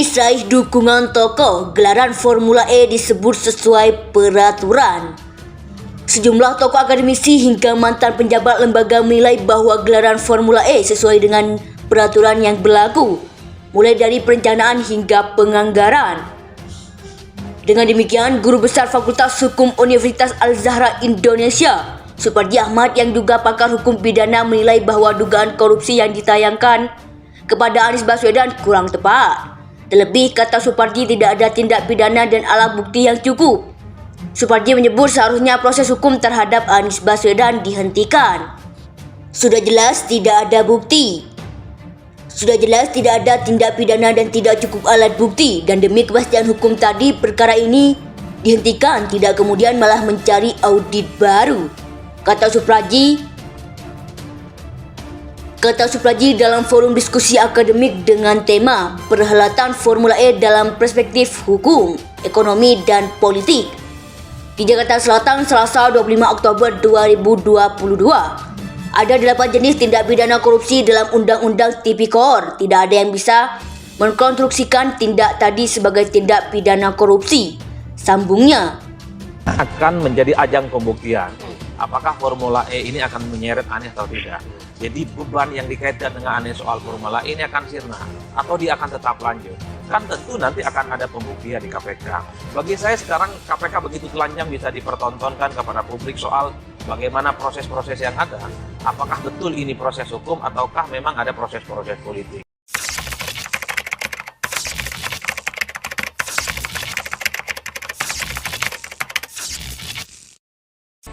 Anies raih dukungan tokoh, gelaran Formula E disebut sesuai peraturan. Sejumlah tokoh akademisi hingga mantan penjabat lembaga menilai bahwa gelaran Formula E sesuai dengan peraturan yang berlaku, mulai dari perencanaan hingga penganggaran. Dengan demikian, Guru Besar Fakultas Hukum Universitas Al-Azhar Indonesia, Suparji Ahmad yang juga pakar hukum pidana menilai bahwa dugaan korupsi yang ditayangkan kepada Anies Baswedan kurang tepat. Terlebih, kata Suparji, tidak ada tindak pidana dan alat bukti yang cukup. Suparji menyebut seharusnya proses hukum terhadap Anies Baswedan dihentikan. Sudah jelas tidak ada bukti. Sudah jelas tidak ada tindak pidana dan tidak cukup alat bukti, dan demi kepastian hukum tadi perkara ini dihentikan, tidak kemudian malah mencari audit baru, kata Suparji. Dalam forum diskusi akademik dengan tema Perhelatan Formula E dalam Perspektif Hukum, Ekonomi, dan Politik di Jakarta Selatan, Selasa 25 Oktober 2022. Ada 8 jenis tindak pidana korupsi dalam Undang-Undang Tipikor. Tidak ada yang bisa mengkonstruksikan tindak tadi sebagai tindak pidana korupsi, sambungnya. Akan menjadi ajang pembuktian apakah Formula E ini akan menyeret Anies atau tidak. Jadi beban yang dikaitkan dengan Anies soal Formula E ini akan sirna atau dia akan tetap lanjut. Kan tentu nanti akan ada pembuktian di KPK. Bagi saya sekarang KPK begitu telanjang bisa dipertontonkan kepada publik soal bagaimana proses-proses yang ada. Apakah betul ini proses hukum ataukah memang ada proses-proses politik.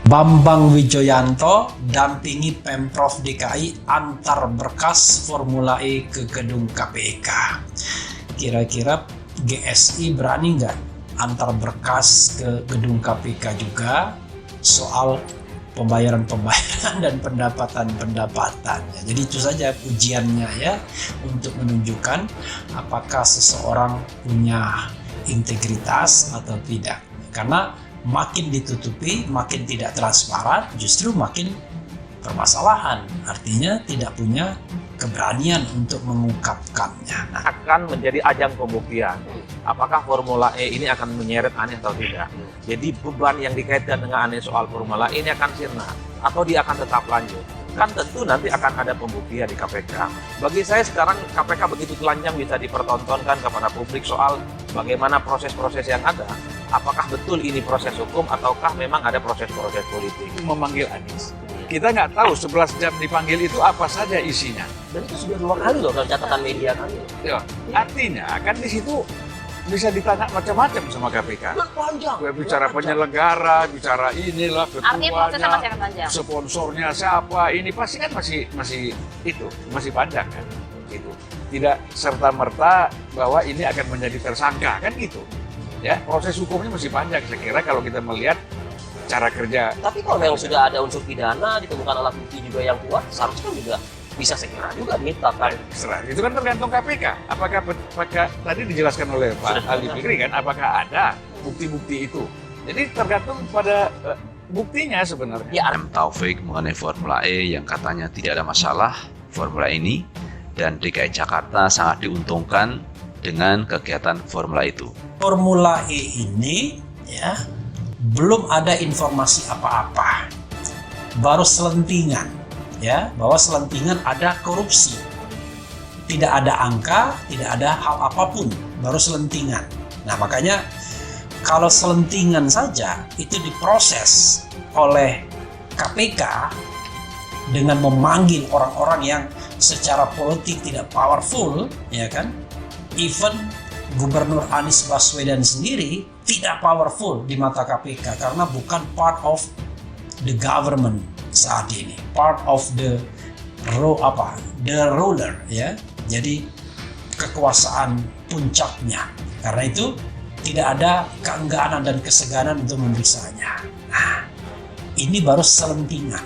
Bambang Wijoyanto dampingi Pemprov DKI antar berkas Formula E ke gedung KPK. Kira-kira GSI berani nggak antar berkas ke gedung KPK juga soal pembayaran dan pendapatan. Jadi itu saja ujiannya ya, untuk menunjukkan apakah seseorang punya integritas atau tidak. Karena makin ditutupi, makin tidak transparan, justru makin permasalahan. Artinya tidak punya keberanian untuk mengungkapkannya. Akan menjadi ajang pembuktian apakah Formula E ini akan menyeret Anies atau tidak. Jadi beban yang dikaitkan dengan Anies soal Formula E ini akan sirna atau dia akan tetap lanjut. Kan tentu nanti akan ada pembuktian di KPK. Bagi saya sekarang KPK begitu telanjang bisa dipertontonkan kepada publik soal bagaimana proses-proses yang ada. Apakah betul ini proses hukum ataukah memang ada proses-proses politik. Memanggil Anies, kita nggak tahu 11 jam dipanggil itu apa saja isinya. Dan itu sudah 2 kali loh dalam catatan media kami. Ya, artinya kan di situ bisa ditanya macam-macam sama KPK. Bicara penyelenggara, bicara inilah ketuanya, sponsornya siapa, ini pasti kan masih panjang kan, gitu. Tidak serta merta bahwa ini akan menjadi tersangka kan gitu. Ya, proses hukumnya masih panjang. Saya kira kalau kita melihat cara kerja. Tapi kalau memang sudah ada unsur pidana, ditemukan alat bukti juga yang kuat, seharusnya kan juga bisa segera juga dimintakan. Itu kan tergantung KPK. Apakah tadi dijelaskan oleh Pak Ali Fikri kan, apakah ada bukti-bukti itu? Jadi tergantung pada buktinya sebenarnya. Ya, Taufik mengenai Formula E yang katanya tidak ada masalah Formula ini, dan DKI Jakarta sangat diuntungkan dengan kegiatan Formula itu. Formula E ini ya belum ada informasi apa-apa, baru selentingan ya, bahwa selentingan ada korupsi. Tidak ada angka, tidak ada hal apapun, baru selentingan. Nah makanya kalau selentingan saja itu diproses oleh KPK dengan memanggil orang-orang yang secara politik tidak powerful, ya kan? Even Gubernur Anies Baswedan sendiri tidak powerful di mata KPK karena bukan part of the government saat ini, part of the ruler ya. Jadi kekuasaan puncaknya. Karena itu tidak ada keengganan dan keseganan untuk memeriksanya. Nah, ini baru selentingan.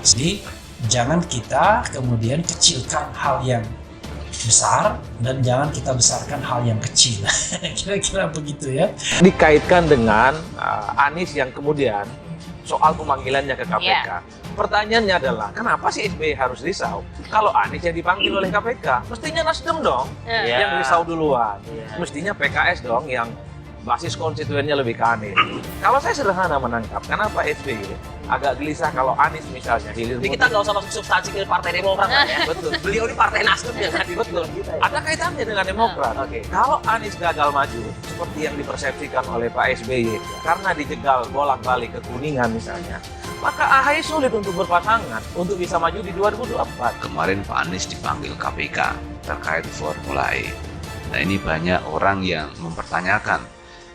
Jadi jangan kita kemudian kecilkan hal yang besar dan jangan kita besarkan hal yang kecil. Kira-kira begitu ya. Dikaitkan dengan Anies yang kemudian soal pemanggilannya ke KPK. Pertanyaannya adalah, kenapa sih SBY harus risau? Kalau Anies yang dipanggil oleh KPK, mestinya Nasdem dong yang risau duluan. Mestinya PKS dong yang basis konstituennya lebih ke Anies. Kalau saya sederhana menangkap, kenapa SBY agak gelisah kalau Anies misalnya hilir Jadi kita nggak usah masuk substansi ke Partai Demokrat lah ya. Betul. Beliau ini Partai Nasdem yang hadir Betul. kita. Ya. Ada kaitannya dengan Demokrat. Oke. Kalau Anies gagal maju, seperti yang dipersepsikan oleh Pak SBY, karena dijegal bolak-balik ke Kuningan misalnya, maka AHY sulit untuk berpasangan, untuk bisa maju di 2024. Kemarin Pak Anies dipanggil KPK terkait Formula E. Nah, ini banyak orang yang mempertanyakan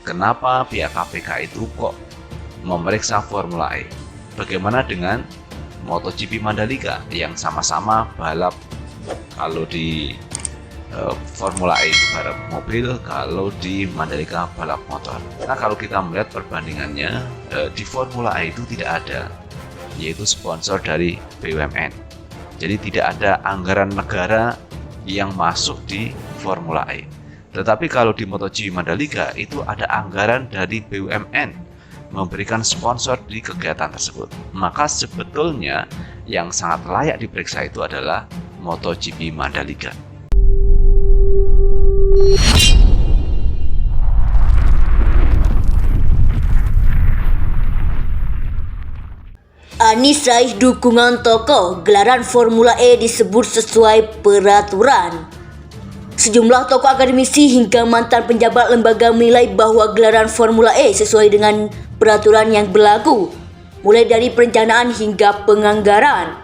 kenapa pihak KPK itu kok memeriksa Formula E. Bagaimana dengan MotoGP Mandalika yang sama-sama balap, kalau di Formula E itu balap mobil, kalau di Mandalika balap motor. Nah, kalau kita melihat perbandingannya, di Formula E itu tidak ada, yaitu sponsor dari BUMN. Jadi tidak ada anggaran negara yang masuk di Formula E. Tetapi kalau di MotoGP Mandalika itu ada anggaran dari BUMN memberikan sponsor di kegiatan tersebut. Maka sebetulnya yang sangat layak diperiksa itu adalah MotoGP Mandalika. Anies raih dukungan tokoh, gelaran Formula E disebut sesuai peraturan. Sejumlah tokoh akademisi hingga mantan penjabat lembaga menilai bahwa gelaran Formula E sesuai dengan peraturan yang berlaku, mulai dari perencanaan hingga penganggaran.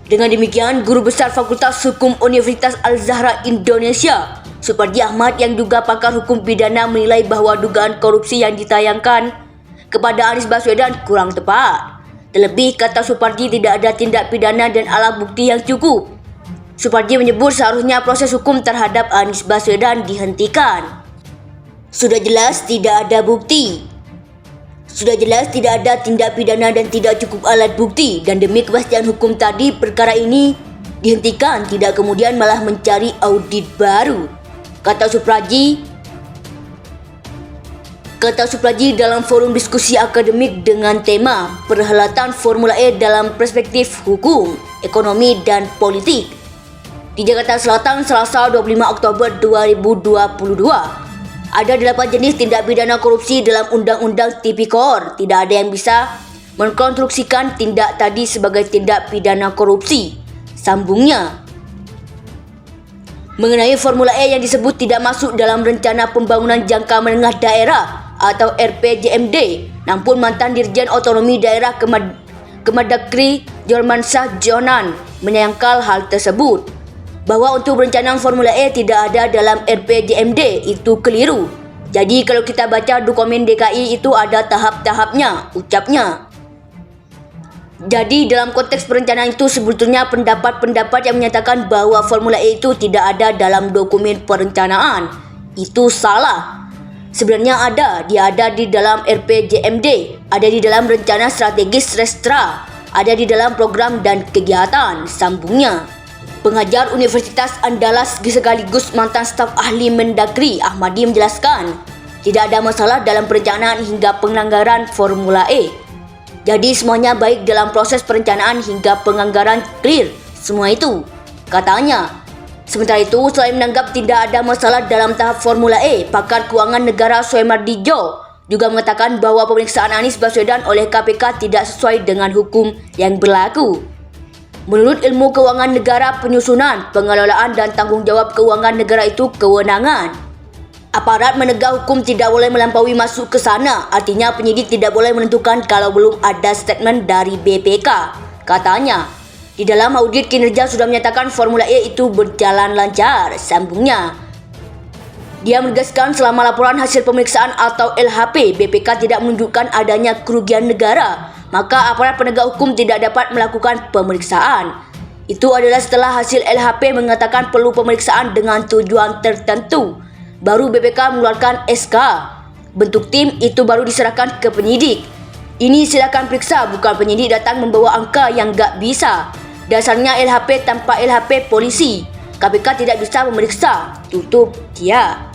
Dengan demikian, Guru Besar Fakultas Hukum Universitas Al-Azhar Indonesia, Suparji Ahmad yang juga pakar hukum pidana menilai bahwa dugaan korupsi yang ditayangkan kepada Anies Baswedan kurang tepat. Terlebih, kata Suparji, tidak ada tindak pidana dan alat bukti yang cukup. Suparji menyebut seharusnya proses hukum terhadap Anies Baswedan dihentikan. Sudah jelas tidak ada bukti. Sudah jelas tidak ada tindak pidana dan tidak cukup alat bukti, dan demi kepastian hukum tadi perkara ini dihentikan, tidak kemudian malah mencari audit baru, kata Suparji. Kata Suparji dalam forum diskusi akademik dengan tema Perhelatan Formula E dalam Perspektif Hukum, Ekonomi, dan Politik di Jakarta Selatan, Selasa 25 Oktober 2022. Ada 8 jenis tindak pidana korupsi dalam Undang-Undang Tipikor. Tidak ada yang bisa mengkonstruksikan tindak tadi sebagai tindak pidana korupsi, sambungnya. Mengenai Formula E yang disebut tidak masuk dalam Rencana Pembangunan Jangka Menengah Daerah atau RPJMD, namun mantan Dirjen Otonomi Daerah Kemendagri Jormansyah Jonan menyangkal hal tersebut, bahwa untuk perencanaan Formula E tidak ada dalam RPJMD itu keliru. Jadi kalau kita baca dokumen DKI itu ada tahap-tahapnya, ucapnya. Jadi dalam konteks perencanaan itu sebetulnya pendapat-pendapat yang menyatakan bahwa Formula E itu tidak ada dalam dokumen perencanaan itu salah. Sebenarnya ada, dia ada di dalam RPJMD, ada di dalam Rencana Strategis Restra, ada di dalam program dan kegiatan, sambungnya. Pengajar Universitas Andalas sekaligus mantan staf ahli Mendagri Ahmadi menjelaskan, tidak ada masalah dalam perencanaan hingga penganggaran Formula E. Jadi semuanya baik dalam proses perencanaan hingga penganggaran, clear semua itu, katanya. Sementara itu, selain menganggap tidak ada masalah dalam tahap Formula E, pakar keuangan negara Soemardijo juga mengatakan bahwa pemeriksaan Anies Baswedan oleh KPK tidak sesuai dengan hukum yang berlaku. Menurut ilmu keuangan negara, penyusunan, pengelolaan, dan tanggung jawab keuangan negara itu kewenangan. Aparat penegak hukum tidak boleh melampaui masuk ke sana, artinya penyidik tidak boleh menentukan kalau belum ada statement dari BPK, katanya. Di dalam audit kinerja sudah menyatakan Formula E itu berjalan lancar, sambungnya. Dia menegaskan selama laporan hasil pemeriksaan atau LHP BPK tidak menunjukkan adanya kerugian negara, maka aparat penegak hukum tidak dapat melakukan pemeriksaan. Itu adalah setelah hasil LHP mengatakan perlu pemeriksaan dengan tujuan tertentu, baru BPK mengeluarkan SK. Bentuk tim itu baru diserahkan ke penyidik. Ini silakan periksa, bukan penyidik datang membawa angka yang gak bisa. Dasarnya LHP tanpa LHP polisi. KPK tidak bisa memeriksa. Tutup dia.